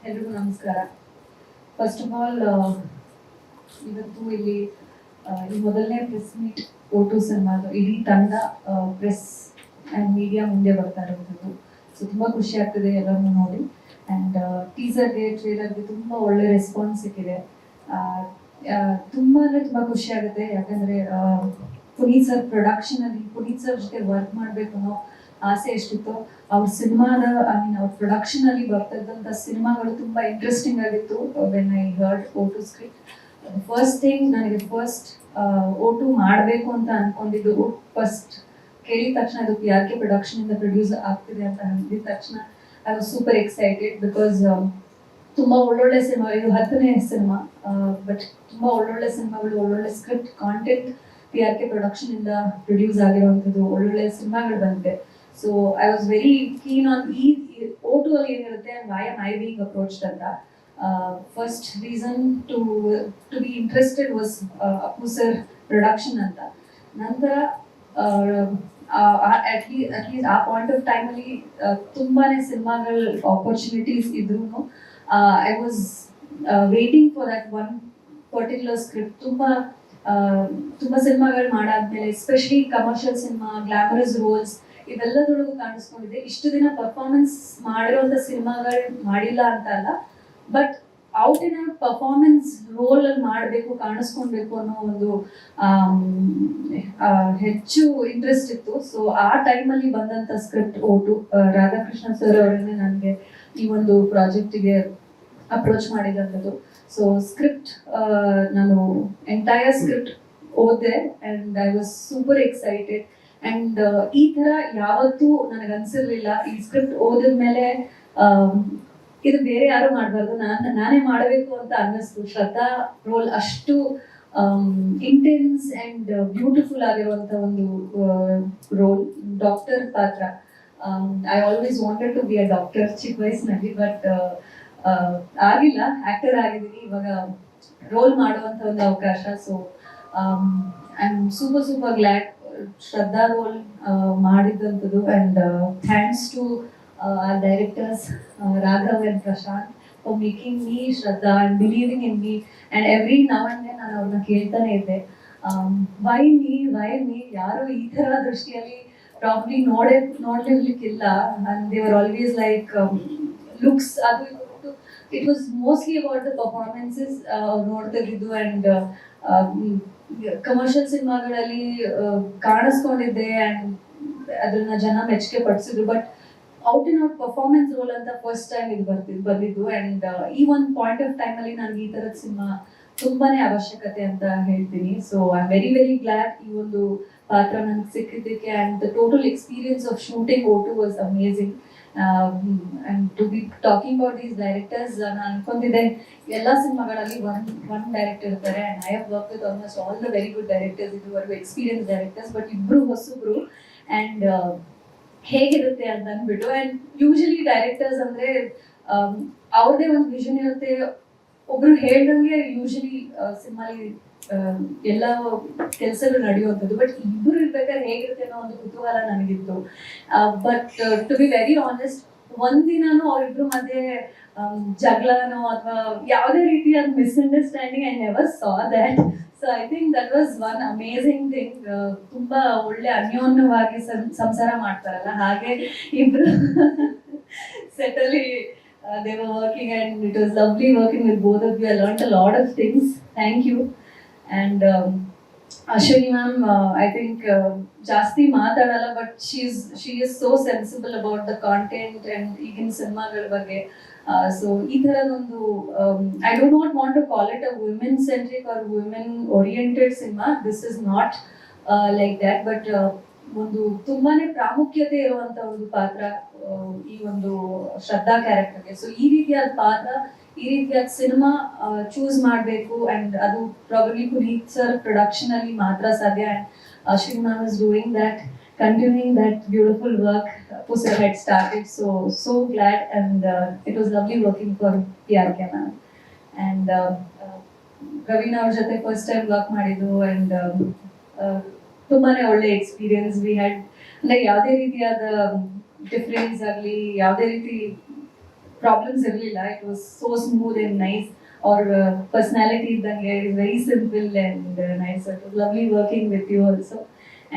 ಎಲ್ರಿಗೂ ನಮಸ್ಕಾರ. First of all ಇವತ್ತು ಇಲ್ಲಿ ಈ ಮೊದಲನೇ ಪ್ರೆಸ್ ಮೀಟ್ O2 ಸಿನಿಮಾದು ಇಡೀ ತಂಡ ಪ್ರೆಸ್ ಆ್ಯಂಡ್ ಮೀಡಿಯಾ ಮುಂದೆ ಬರ್ತಾ ಇರೋದು. ಸೊ ತುಂಬ ಖುಷಿ ಆಗ್ತಿದೆ ಎಲ್ಲರನ್ನೂ ನೋಡಿ. ಆ್ಯಂಡ್ ಟೀಸರ್ಗೆ ಟ್ರೇಲರ್ಗೆ ತುಂಬ ಒಳ್ಳೆ ರೆಸ್ಪಾನ್ಸ್ ಸಿಕ್ಕಿದೆ. ತುಂಬ ಅಂದರೆ ತುಂಬ ಖುಷಿ ಆಗುತ್ತೆ. ಯಾಕಂದರೆ ಪುನೀತ್ ಸರ್ ಪ್ರೊಡಕ್ಷನಲ್ಲಿ ಪುನೀತ್ ಸರ್ ಜೊತೆ ವರ್ಕ್ ಮಾಡಬೇಕು ಅನ್ನೋ ಆಸೆ ಎಷ್ಟಿತ್ತು. ಅವ್ರ ಸಿನಿಮಾದ ಅವ್ರ ಪ್ರೊಡಕ್ಷನ್ ಅಲ್ಲಿ ಬರ್ತಿದ್ದಂಥ ಸಿನಿಮಾಗಳು ತುಂಬಾ ಇಂಟ್ರೆಸ್ಟಿಂಗ್ ಆಗಿತ್ತು. When I heard O2 script, first thing ನನಗೆ O2 ಮಾಡಬೇಕು ಅಂತ ಅನ್ಕೊಂಡಿದ್ದು, ಫಸ್ಟ್ ಕೇಳಿದ ತಕ್ಷಣ ಅದು PRK ಪ್ರೊಡಕ್ಷನ್ ಇಂದ ಪ್ರೊಡ್ಯೂಸ್ ಆಗ್ತಿದೆ ಅಂತ ಅಂದಿದ ತಕ್ಷಣ I was super excited. Because ತುಂಬಾ ಒಳ್ಳೊಳ್ಳೆ ಸಿನಿಮಾ, ಇದು 10ನೇ ಸಿನಿಮಾ, ಬಟ್ ತುಂಬಾ ಒಳ್ಳೊಳ್ಳೆ ಸಿನಿಮಾಗಳು, ಒಳ್ಳೊಳ್ಳೆ ಸ್ಕ್ರಿಪ್ಟ್ ಕಾಂಟೆಂಟ್ PRK ಪ್ರೊಡಕ್ಷನ್ ಇಂದ ಪ್ರೊಡ್ಯೂಸ್ ಆಗಿರುವಂಥದ್ದು ಒಳ್ಳೊಳ್ಳೆ ಸಿನಿಮಾಗಳು ಬಂದಿದೆ. So I was very keen on O2 ಅಲ್ಲಿ ಏನಿರುತ್ತೆ and why am I being approached ಅಂತ. First reason to be interested was Appu sir production ಅಂತ. ನಂತರ ಅಟ್ಲೀಸ್ಟ್ ಆ ಪಾಯಿಂಟ್ ಆಫ್ ಟೈಮ್ ಅಲ್ಲಿ ತುಂಬಾನೇ ಸಿನಿಮಾಗಳ ಆಪರ್ಚುನಿಟೀಸ್ ಇದ್ರು I was waiting for that one particular script. ತುಂಬಾ ಸಿನಿಮಾಗಳು ಮಾಡಾದ್ಮೇಲೆ, especially commercial cinema, glamorous roles ಇವೆಲ್ಲದೊಳಗೂ ಕಾಣಿಸ್ಕೊಂಡಿದೆ. ಇಷ್ಟು ದಿನ ಪರ್ಫಾರ್ಮೆನ್ಸ್ ಮಾಡಿರುವಂತ ಸಿನಿಮಾಗಳು ಮಾಡಿಲ್ಲ ಅಂತ ಅಲ್ಲ, but out and out performance role ಅಲ್ಲಿ ಮಾಡಬೇಕು, ಕಾಣಿಸ್ಕೊಳ್ಬೇಕು ಅನ್ನೋ ಒಂದು ಹೆಚ್ಚು ಇಂಟ್ರೆಸ್ಟ್ ಇತ್ತು. ಸೊ ಆ ಟೈಮಲ್ಲಿ ಬಂದಂತ ಸ್ಕ್ರಿಪ್ಟ್ O2. ರಾಧಾಕೃಷ್ಣ ಸರ್ ಅವರನ್ನೇ ನನಗೆ ಈ ಒಂದು ಪ್ರಾಜೆಕ್ಟಿಗೆ ಅಪ್ರೋಚ್ ಮಾಡಿದಂಥದ್ದು. ಸೊ ಸ್ಕ್ರಿಪ್ಟ್ ನಾನು ಎಂಟೈರ್ ಸ್ಕ್ರಿಪ್ಟ್ ಓದಿದೆ and I was super excited. And ಈ ತರ ಯಾವತ್ತೂ ನನಗೆ ಅನ್ಸಿರ್ಲಿಲ್ಲ. ಈ ಸ್ಕ್ರಿಪ್ಟ್ ಓದಿದ್ಮೇಲೆ ಇದು ಬೇರೆ ಯಾರು ಮಾಡಬಾರ್ದು, ನಾನೇ ಮಾಡಬೇಕು ಅಂತ ಅನ್ನಿಸ್ತು. ಶ್ರದ್ಧಾ ರೋಲ್ ಅಷ್ಟು ಇಂಟೆನ್ಸ್ ಅಂಡ್ ಬ್ಯೂಟಿಫುಲ್ ಆಗಿರುವಂತ ಒಂದು ರೋಲ್, ಡಾಕ್ಟರ್ ಪಾತ್ರ. I always wanted to be a doctor ಚಿಕ್ಕ ವಯಸ್ಸಿನಲ್ಲಿ, ಬಟ್ ಆಗಿಲ್ಲ. ಆಕ್ಟರ್ ಆಗಿದ್ದೀನಿ, ಇವಾಗ ರೋಲ್ ಮಾಡುವಂತ ಒಂದು ಅವಕಾಶ. So I am super glad Shraddha role ಮಾಡಿದಂಥದ್ದು. And thanks to directors Raghav and Prashant for making me Shraddha and believing in me. And every now and then ನಾನು ಅವ್ರನ್ನ ಕೇಳ್ತಾನೆ ಇದ್ದೆ, ವೈ ಮೀ ಯಾರು ಈ ತರ ದೃಷ್ಟಿಯಲ್ಲಿ ಪ್ರಾಬ್ಲಿ ನೋಡ್ಲಿರ್ಲಿಕ್ಕಿಲ್ಲ. And they were always like looks, ಅದು it was mostly about the performances ನೋಡ್ತಿದ್ದು. ಅಂಡ್ ಕಮರ್ಷಿಯಲ್ ಸಿನಿಮಾಗಳಲ್ಲಿ ಕಾಣಿಸ್ಕೊಂಡಿದ್ದೆ ಅಂಡ್ ಅದನ್ನ ಜನ ಮೆಚ್ಚುಗೆ ಪಡಿಸಿದ್ರು. But out and out performance role ಅಂತ ಫಸ್ಟ್ ಟೈಮ್ ಇದು ಬಂದಿದ್ದು. ಅಂಡ್ ಈ ಒಂದು ಪಾಯಿಂಟ್ ಆಫ್ ಟೈಮ್ ಅಲ್ಲಿ ನನಗೆ ಈ ತರದ ಸಿನಿಮಾ ತುಂಬಾನೇ ಅವಶ್ಯಕತೆ ಅಂತ ಹೇಳ್ತೀನಿ. So I am very glad ಈ ಒಂದು ಪಾತ್ರ ನನಗೆ ಸಿಕ್ಕಿದ್ದಕ್ಕೆ. And the total experience of shooting O2 was amazing. And to be talking about these directors, ನಾನು ಅನ್ಕೊಂಡಿದ್ದೆ ಎಲ್ಲ ಸಿನಿಮಾಗಳಲ್ಲಿ ಒನ್ ಡೈರೆಕ್ಟರ್ ಇರ್ತಾರೆ. And I have work with almost all the very good directors, ಇದುವರೆಗೂ ಎಕ್ಸ್ಪೀರಿಯನ್ಸ್ ಡೈರೆಕ್ಟರ್ಸ್, ಬಟ್ ಇಬ್ರು ಹೊಸಬ್ರು. And ಹೇಗಿರುತ್ತೆ ಅಂತ ಅಂದ್ಬಿಟ್ಟು. ಅಂಡ್ ಯೂಶಲಿ ಡೈರೆಕ್ಟರ್ಸ್ ಅಂದ್ರೆ ಅವ್ರದೇ ಒಂದು ವಿಷನ್ ಇರುತ್ತೆ, ಒಬ್ರು ಹೇಳ್ದಂಗೆ ಯೂಶಲಿ ಸಿನಿಮಾಲಿ ಎಲ್ಲ ಕೆಲಸಗಳು ನಡೆಯುವಂಥದ್ದು. ಬಟ್ ಇಬ್ಬರು ಇರ್ಬೇಕಾದ್ರೆ ಹೇಗಿರುತ್ತೆ ಅನ್ನೋ ಒಂದು ಕುತೂಹಲ ನನಗಿತ್ತು. But to be very honest, ಒಂದಿನಾನು ಅವ್ರಿಬ್ರು ಮಧ್ಯೆ ಜಗಳನೋ ಅಥವಾ ಯಾವುದೇ ರೀತಿಯ misunderstanding I never saw that. So I think that was one amazing thing. ತುಂಬಾ ಒಳ್ಳೆ ಅನ್ಯೋನ್ಯವಾಗಿ ಸಂಸಾರ ಮಾಡ್ತಾರಲ್ಲ, ಹಾಗೆ ಇಬ್ರು ಸೆಟಲ್ಲಿ they were working and it was lovely working with both of you. I learned a lot of things. Thank you. And Ashwini ma'am, I think ಜಾಸ್ತಿ ಮಾತಾಡಲ್ಲ, but she is so sensible about the content and ಈಗಿನ ಸಿನಿಮಾಗಳ ಬಗ್ಗೆ. So ಈ ತರದೊಂದು I do not want to call it a women centric or women oriented cinema. This is not like that, but ಒಂದು ತುಂಬಾನೇ ಪ್ರಾಮುಖ್ಯತೆ ಇರುವಂತ ಒಂದು ಪಾತ್ರ ಈ ಒಂದು ಶ್ರದ್ಧಾ ಕ್ಯಾರೆಕ್ಟರ್ಗೆ. ಸೊ ಈ ರೀತಿಯಾದ ಪಾತ್ರ, ಈ ರೀತಿಯಾದ ಸಿನಿಮಾ ಚೂಸ್ ಮಾಡಬೇಕು. ಅಂಡ್ ಅದು ಪ್ರಾಬಬ್ಲಿ ಪುನೀತ್ ಸರ್ ಪ್ರೊಡಕ್ಷನ್ ಅಲ್ಲಿ ಮಾತ್ರ ಸಾಧ್ಯ. And Ashwini ma'am is doing that, continuing that beautiful work Appu sir had started. So glad. And it was lovely working for PRK ma'am. And Ravina ಅವ್ರ ಜೊತೆ first time work ಮಾಡಿದ್ದು. And ತುಂಬಾನೇ ಒಳ್ಳೆ experience we had. ಅಂದ್ರೆ ಯಾವುದೇ ರೀತಿಯಾದ difference ಆಗಲಿ, ಯಾವುದೇ ರೀತಿ ಪ್ರಾಬ್ಲಮ್ಸ್ ಇರಲಿಲ್ಲ. It was so smooth and nice. ಅವ್ರ ಪರ್ಸನಾಲಿಟಿ ಇದ್ದಂಗೆ it is very simple and nice. It was lovely working with you also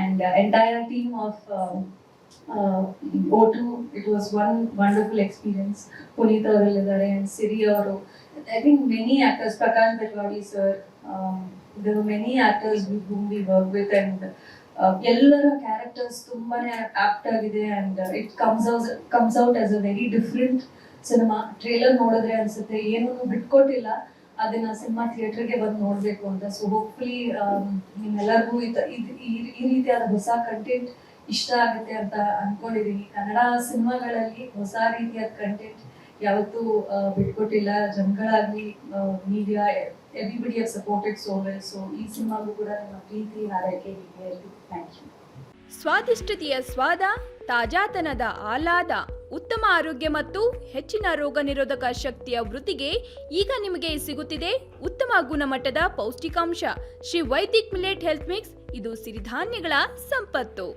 and entire team of O2. It was one wonderful experience. Puneet avariದ್ದಾರೆ and Siri ಅವರು. I think many actors, Prakash Betwadi sir, there were many actors with whom we worked with and ಎಲ್ಲರ characters ತುಂಬಾನೇ apt ಆಗಿದೆ and it comes out as a very different cinema. Trailer ನೋಡಿದ್ರೆ ಅನ್ಸುತ್ತೆ ಏನೂ ಬಿಟ್ಕೊಟ್ಟಿಲ್ಲ, ಅದನ್ನ cinema ಥಿಯೇಟರ್ಗೆ ಬಂದು ನೋಡ್ಬೇಕು ಅಂತ. ಸೊ ಹೋಪ್ಫುಲಿ ನಿಮ್ಮೆಲ್ಲರಿಗೂ ಈ ರೀತಿಯಾದ ಹೊಸ ಕಂಟೆಂಟ್ ಇಷ್ಟ ಆಗುತ್ತೆ ಅಂತ ಅನ್ಕೊಂಡಿದೀನಿ. ಕನ್ನಡ ಸಿನಿಮಾಗಳಲ್ಲಿ ಹೊಸ ರೀತಿಯಾದ ಕಂಟೆಂಟ್ ಯಾವತ್ತೂ ಬಿಟ್ಕೊಟ್ಟಿಲ್ಲ. ಜನಗಳಾಗ್ಲಿ, media, everybody have supported so well. So ಈ ಸಿನಿಮಾಗೂ ಕೂಡ ನಿಮ್ಮ ಪ್ರೀತಿ ಹಾರೈಕೆ ಹೀಗೆ ಇರಲಿ. Thank you. ಸ್ವಾದಿಷ್ಟತೆಯ ಸ್ವಾದ, ತಾಜಾತನದ ಆಹ್ಲಾದ, ಉತ್ತಮ ಆರೋಗ್ಯ ಮತ್ತು ಹೆಚ್ಚಿನ ರೋಗ ನಿರೋಧಕ ಶಕ್ತಿಯ ವೃದ್ಧಿಗೆ ಈಗ ನಿಮಗೆ ಸಿಗುತ್ತಿದೆ ಉತ್ತಮ ಗುಣಮಟ್ಟದ ಪೌಷ್ಟಿಕಾಂಶ. Shri Vaidik millet health mix. ಇದು ಸಿರಿಧಾನ್ಯಗಳ ಸಂಪತ್ತು.